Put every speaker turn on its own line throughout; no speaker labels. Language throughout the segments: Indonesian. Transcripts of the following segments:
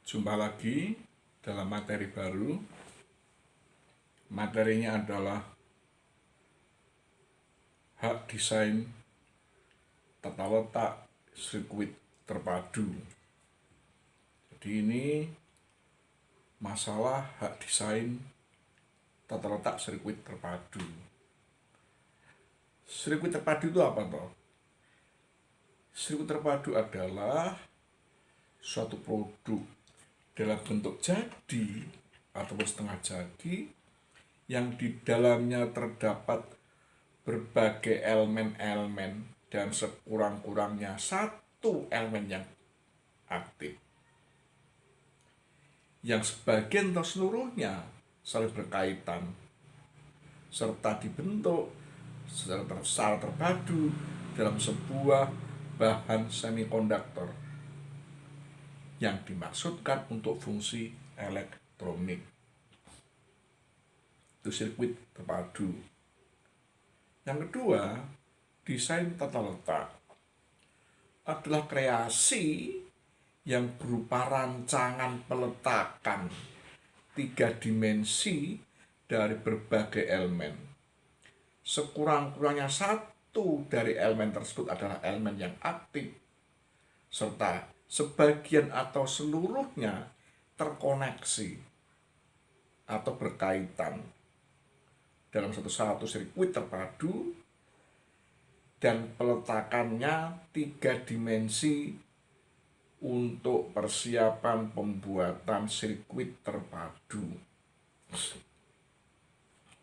Jumpa lagi dalam materi baru. Materinya adalah hak desain tata letak sirkuit terpadu. Jadi ini masalah hak desain tata letak sirkuit terpadu. Sirkuit terpadu itu apa toh? Sirkuit terpadu adalah suatu produk dalam bentuk jadi ataupun setengah jadi yang di dalamnya terdapat berbagai elemen-elemen dan sekurang-kurangnya satu elemen yang aktif, yang sebagian atau seluruhnya saling berkaitan serta dibentuk secara terpadu dalam sebuah bahan semikonduktor yang dimaksudkan untuk fungsi elektronik. Itu sirkuit terpadu. Yang kedua, desain tata letak adalah kreasi yang berupa rancangan peletakan 3 dimensi dari berbagai elemen. Sekurang-kurangnya satu dari elemen tersebut adalah elemen yang aktif, serta sebagian atau seluruhnya terkoneksi atau berkaitan dalam satu sirkuit terpadu dan peletakannya 3 dimensi untuk persiapan pembuatan sirkuit terpadu.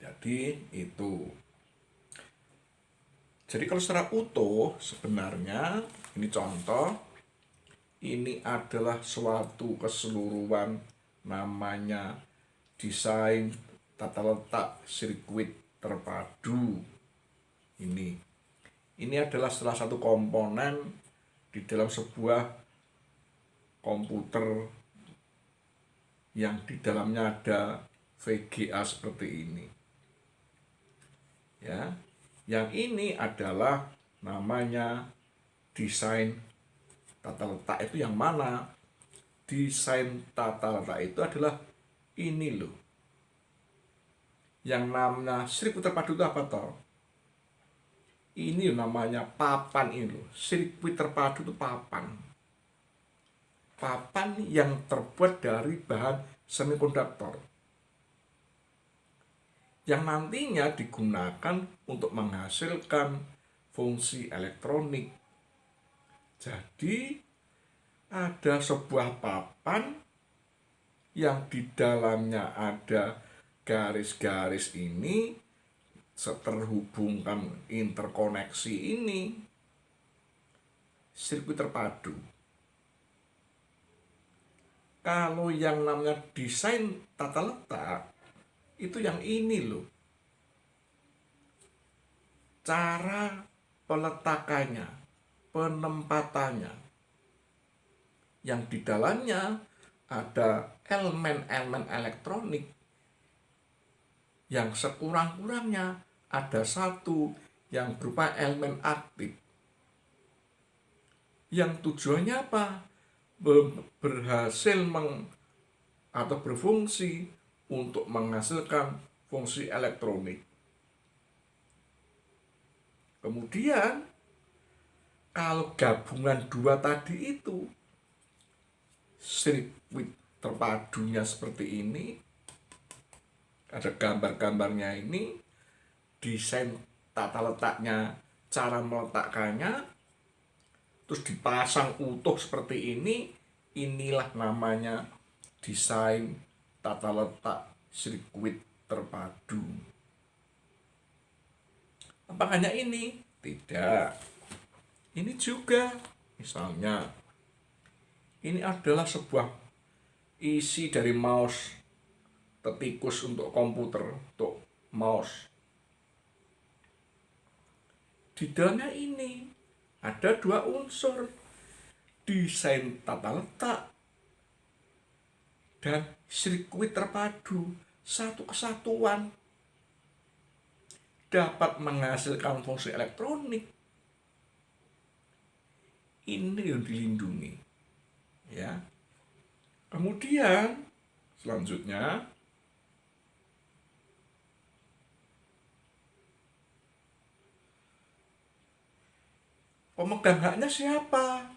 Jadi itu. Jadi kalau secara utuh sebenarnya ini contoh, ini adalah suatu keseluruhan namanya desain tata letak sirkuit terpadu. Ini adalah salah satu komponen di dalam sebuah komputer yang di dalamnya ada VGA seperti ini. Ya, yang ini adalah namanya desain tata letak. Itu yang mana? Desain tata letak itu adalah ini loh. Yang namanya sirkuit terpadu itu apa toh? Ini namanya papan ini loh. Sirkuit terpadu itu papan. Papan yang terbuat dari bahan semikonduktor yang nantinya digunakan untuk menghasilkan fungsi elektronik. Jadi ada sebuah papan yang di dalamnya ada garis-garis ini terhubungkan interkoneksi ini, sirkuit terpadu. Kalau yang namanya desain tata letak itu yang ini loh, cara peletakannya, penempatannya, yang di dalamnya ada elemen-elemen elektronik yang sekurang-kurangnya ada satu yang berupa elemen aktif, yang tujuannya apa? Berhasil atau berfungsi untuk menghasilkan fungsi elektronik. Kemudian kalau gabungan dua tadi itu, sirkuit terpadunya seperti ini, ada gambar-gambarnya ini, desain tata letaknya, cara meletakkannya, terus dipasang utuh seperti ini, inilah namanya desain tata letak sirkuit terpadu. Apa hanya ini? Tidak. Ini juga, misalnya, ini adalah sebuah isi dari mouse tetikus untuk komputer, untuk mouse. Di dalamnya ini ada 2 unsur, desain tata letak dan sirkuit terpadu, satu kesatuan, dapat menghasilkan fungsi elektronik. Ini yang dilindungi, ya. Kemudian selanjutnya pemegang haknya siapa?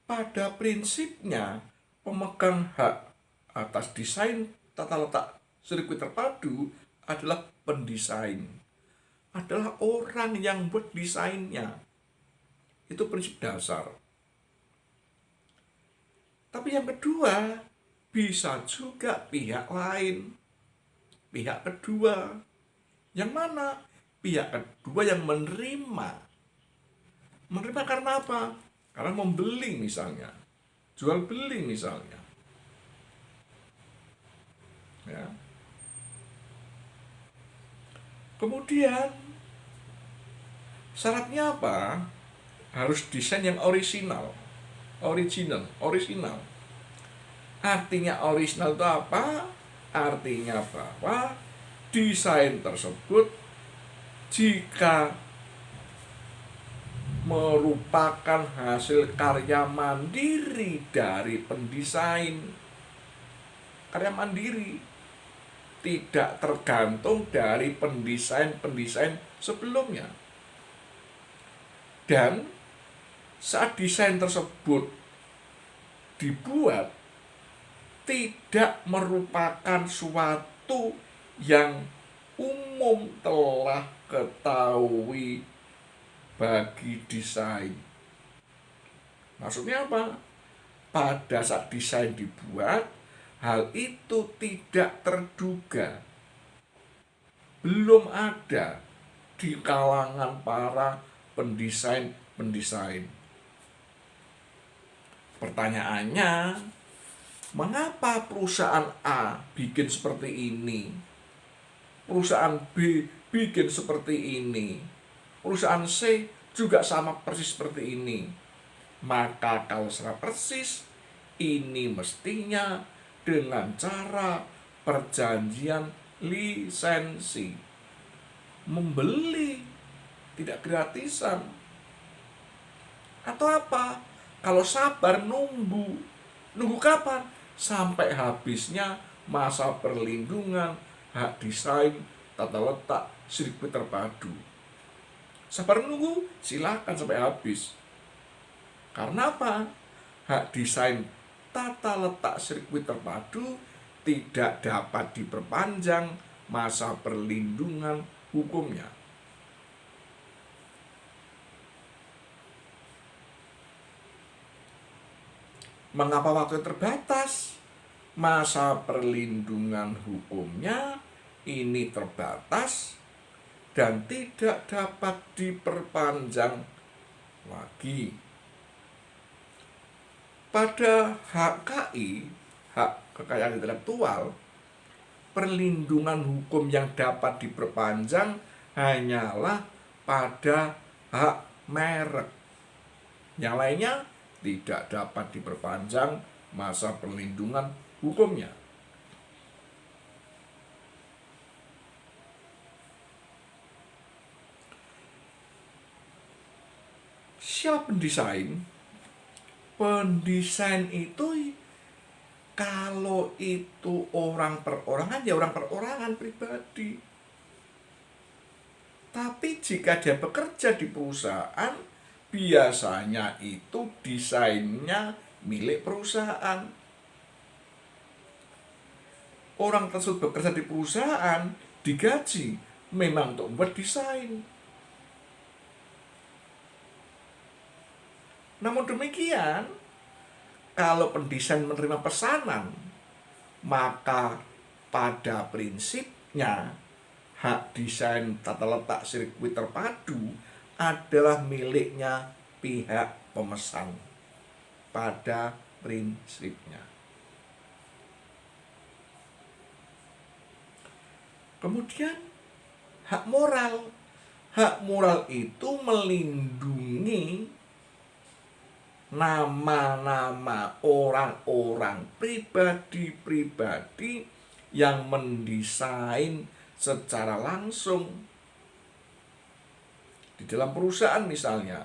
Pada prinsipnya pemegang hak atas desain tata letak sirkuit terpadu adalah pendesain, adalah orang yang buat desainnya. Itu prinsip dasar. Tapi yang kedua, bisa juga pihak lain, pihak kedua. Yang mana? Pihak kedua yang menerima. Menerima karena apa? Karena membeli misalnya, jual beli misalnya. Ya. Kemudian syaratnya apa? Harus desain yang original. Original. Artinya original itu apa? Artinya bahwa desain tersebut jika merupakan hasil karya mandiri dari pendesain, karya mandiri, tidak tergantung dari pendesain sebelumnya. Dan saat desain tersebut dibuat, tidak merupakan suatu yang umum telah ketahui bagi desain. Maksudnya apa? Pada saat desain dibuat, hal itu tidak terduga, belum ada di kalangan para pendesain. Pertanyaannya, mengapa perusahaan A bikin seperti ini, perusahaan B bikin seperti ini, perusahaan C juga sama persis seperti ini? Maka kalau sama persis, ini mestinya dengan cara perjanjian lisensi, membeli, tidak gratisan. Atau apa? Kalau sabar nunggu kapan? Sampai habisnya masa perlindungan hak desain tata letak sirkuit terpadu. Sabar nunggu, silakan sampai habis. Karena apa? Hak desain tata letak sirkuit terpadu tidak dapat diperpanjang masa perlindungan hukumnya. Mengapa waktu terbatas? Masa perlindungan hukumnya ini terbatas dan tidak dapat diperpanjang lagi. Pada hak KI, hak kekayaan intelektual, perlindungan hukum yang dapat diperpanjang hanyalah pada hak merek. Yang lainnya tidak dapat diperpanjang masa perlindungan hukumnya. Siapa pendesain? Pendesain itu kalau itu orang perorangan, ya orang perorangan pribadi. Tapi jika dia bekerja di perusahaan, biasanya itu desainnya milik perusahaan. Orang tersebut bekerja di perusahaan, digaji memang untuk membuat desain. Namun demikian, kalau pendesain menerima pesanan, maka pada prinsipnya hak desain tata letak sirkuit terpadu adalah miliknya pihak pemesan pada prinsipnya. Kemudian hak moral. Hak moral itu melindungi nama-nama orang-orang pribadi-pribadi yang mendesain secara langsung. Di dalam perusahaan misalnya,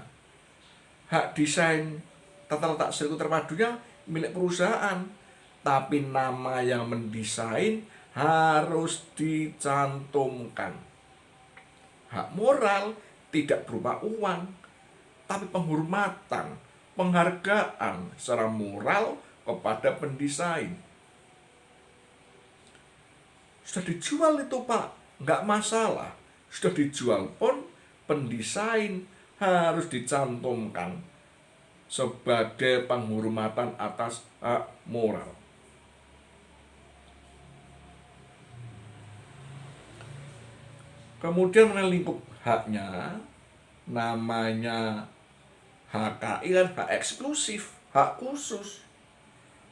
hak desain tata letak sirkuit terpadunya milik perusahaan. tapi nama yang mendesain harus dicantumkan. Hak moral tidak berupa uang, tapi penghormatan, penghargaan secara moral kepada pendesain. Sudah dijual itu Pak, nggak masalah. Sudah dijual pun pendesain harus dicantumkan sebagai penghormatan atas hak moral. Kemudian mengenai lingkup haknya, namanya HKI kan hak eksklusif, hak khusus.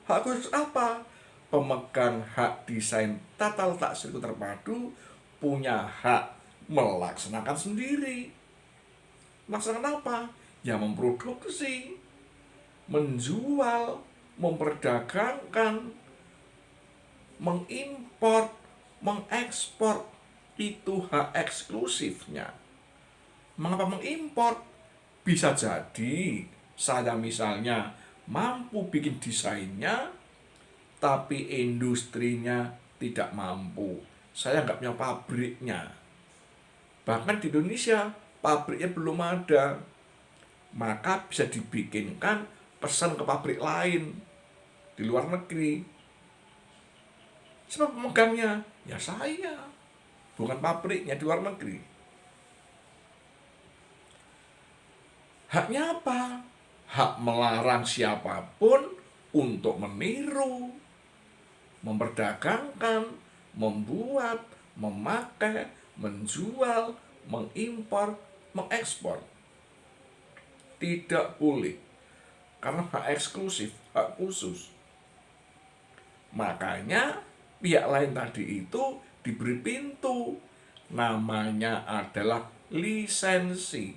Hak khusus apa? Pemegang hak desain tata letak sirkuit terpadu punya hak melaksanakan sendiri. Melaksanakan apa? Ya memproduksi, menjual, memperdagangkan, mengimpor, mengekspor. Itu hak eksklusifnya. Mengapa mengimpor? Bisa jadi saya misalnya mampu bikin desainnya, tapi industrinya tidak mampu. Saya nggak punya pabriknya. Bahkan di Indonesia pabriknya belum ada. Maka bisa dibikinkan pesan ke pabrik lain di luar negeri. Siapa pemegangnya? Ya saya. Bukan pabriknya di luar negeri. Haknya apa? Hak melarang siapapun untuk meniru, memperdagangkan, membuat, memakai, menjual, mengimpor, mengekspor. Tidak boleh. Karena hak eksklusif, hak khusus. Makanya pihak lain tadi itu diberi pintu. Namanya adalah lisensi.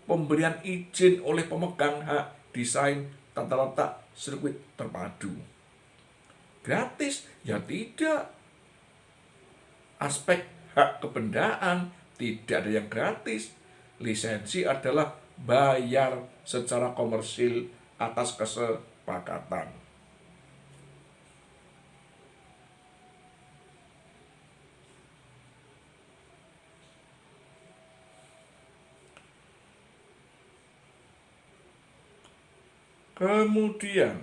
Pemberian izin oleh pemegang hak desain tata letak sirkuit terpadu. Gratis? Ya tidak. Aspek hak kebendaan tidak ada yang gratis. Lisensi adalah bayar secara komersil atas kesepakatan. Kemudian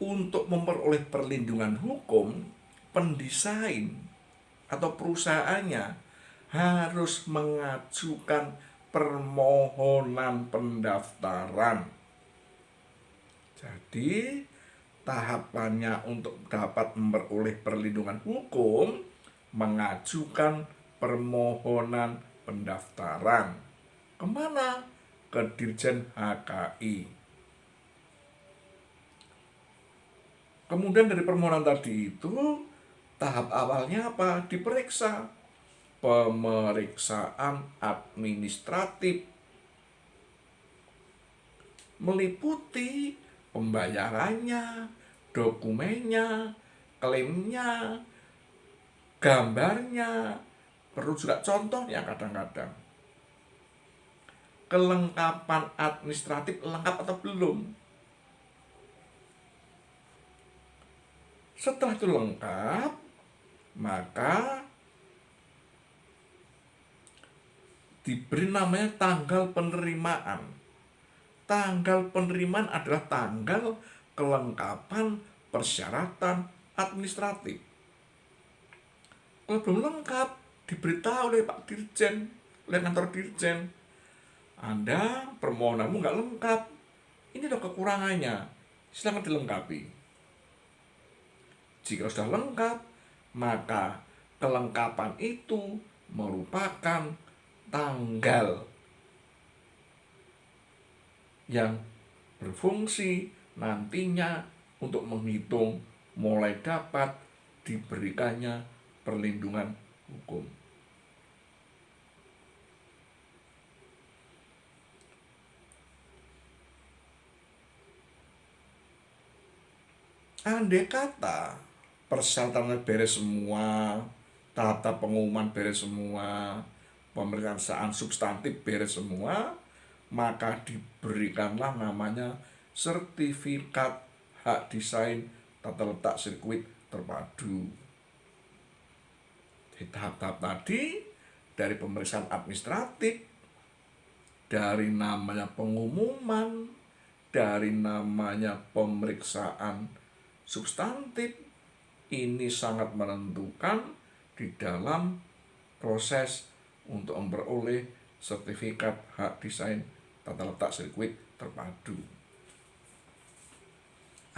untuk memperoleh perlindungan hukum, pendesain atau perusahaannya harus mengajukan permohonan pendaftaran. Jadi, tahapannya untuk dapat memperoleh perlindungan hukum, mengajukan permohonan pendaftaran. Kemana? Ke Dirjen HKI. Kemudian dari permohonan tadi itu, tahap awalnya apa? Diperiksa. Pemeriksaan administratif. Meliputi pembayarannya, dokumennya, klaimnya, gambarnya, perlu juga contohnya kadang-kadang. Kelengkapan administratif lengkap atau belum? Setelah itu lengkap, maka diberi namanya tanggal penerimaan. Tanggal penerimaan adalah tanggal kelengkapan persyaratan administratif. Kalau belum lengkap, diberitahu oleh Pak Dirjen, oleh kantor Dirjen, Anda permohonanmu nggak lengkap. Ini ada kekurangannya, silakan dilengkapi. Jika sudah lengkap, maka kelengkapan itu merupakan tanggal yang berfungsi nantinya untuk menghitung mulai dapat diberikannya perlindungan hukum. Andai kata persyaratan beres semua, tata pengumuman beres semua, pemeriksaan substantif beres semua, maka diberikanlah namanya sertifikat hak desain tata letak sirkuit terpadu. Di tahap-tahap tadi, dari pemeriksaan administratif, dari namanya pengumuman, dari namanya pemeriksaan substantif, ini sangat menentukan di dalam proses untuk memperoleh sertifikat hak desain tata letak sirkuit terpadu.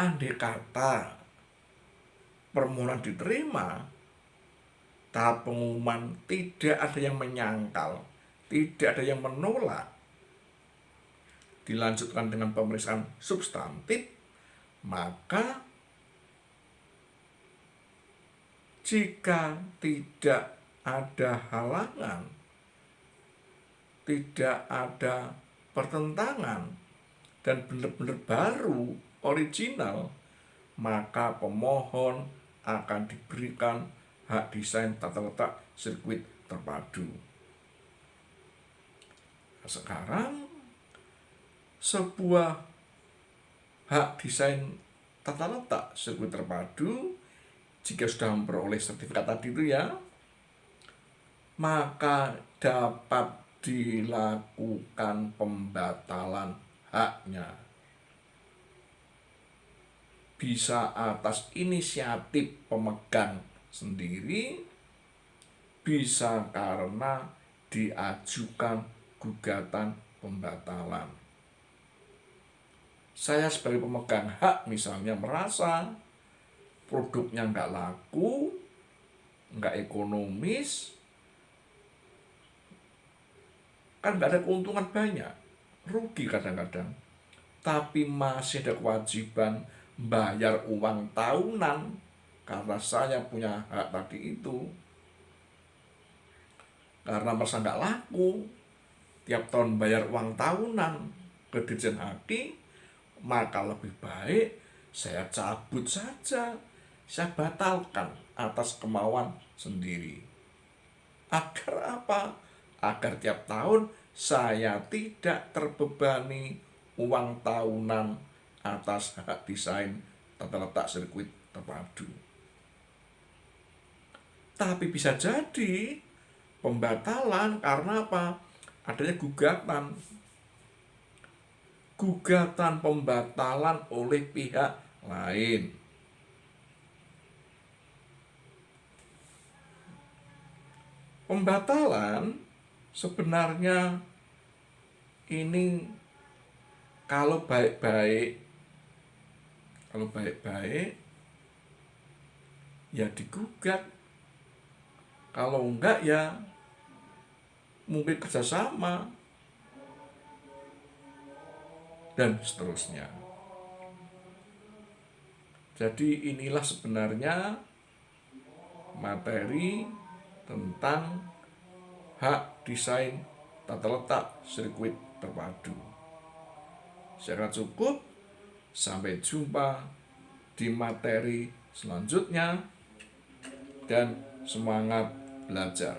Andai kata permohonan diterima, tahap pengumuman tidak ada yang menyangkal, tidak ada yang menolak, dilanjutkan dengan pemeriksaan substantif, maka jika tidak ada halangan, tidak ada pertentangan, dan benar-benar baru, original, maka pemohon akan diberikan hak desain tata letak sirkuit terpadu. Sekarang, sebuah hak desain tata letak sirkuit terpadu, jika sudah memperoleh sertifikat tadi itu ya, maka dapat dilakukan pembatalan haknya. Bisa atas inisiatif pemegang sendiri, bisa karena diajukan gugatan pembatalan. Saya sebagai pemegang hak misalnya merasa produknya nggak laku, nggak ekonomis, kan nggak ada keuntungan banyak, rugi kadang-kadang, tapi masih ada kewajiban bayar uang tahunan karena saya punya hak tadi itu. Karena merasa nggak laku, tiap tahun bayar uang tahunan ke Dirjen Haki, maka lebih baik saya cabut saja, saya batalkan atas kemauan sendiri. Agar apa? Agar tiap tahun saya tidak terbebani uang tahunan atas hak desain tata letak sirkuit terpadu. Tapi bisa jadi pembatalan karena apa? Adanya gugatan. Gugatan pembatalan oleh pihak lain. Pembatalan sebenarnya ini kalau baik-baik ya digugat, kalau enggak ya mungkin kerjasama dan seterusnya. Jadi inilah sebenarnya materi tentang hak desain tata letak sirkuit terpadu. Saya kira cukup. Sampai jumpa di materi selanjutnya dan semangat belajar.